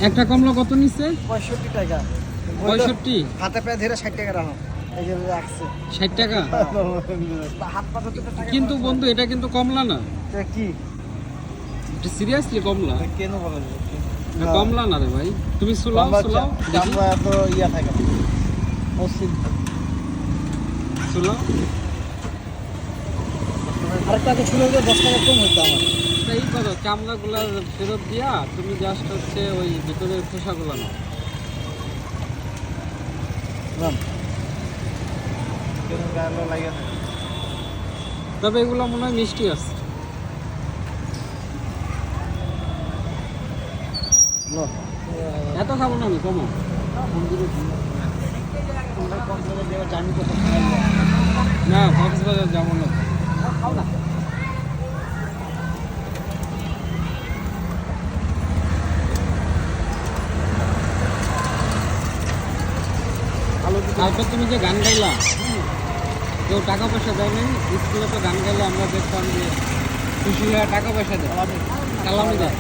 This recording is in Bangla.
একটা কমলা কত নিচ্ছে? 65 টাকা। 65? হাতে পায়ে ধরে 60 টাকা রাখো। এই যে রাখছে 60 টাকা? হাত পা ধরতে তো টাকা কিন্তু বন্ধু এটা কিন্তু কমলা না, এটা কি এটা সিরিয়াসলি কমলা। কেন বলা যায় এটা কমলা না রে ভাই, তুমি সুলাও সুলাও দেখি, আমরা এত ইয়া থাকে মসজিদ সুলাও। আরেকটা তো ছিল যে 10 টাকা কম হইতো আমার এই করো, চামড়াগুলা ফেরত দিয়া তুমি জাস্ট হচ্ছে ওই ভিতরের খোসাগুলো নাও। রাম কেন গালো লাগে না তবে এগুলো মনে হয় মিষ্টি আছে। লো এত খাবো না আমি, কমো। আমরা কম করে দেওয়া জানি কত না কক্সবাজার যাবো না। খাও না তারপর তুমি যে গান গাইলা, কেউ টাকা পয়সা দেয় নাই। স্কুলে তো গান গাইলে আমরা দেখতাম যে খুশি হয়ে টাকা পয়সা দেয়, সালামি দেয়।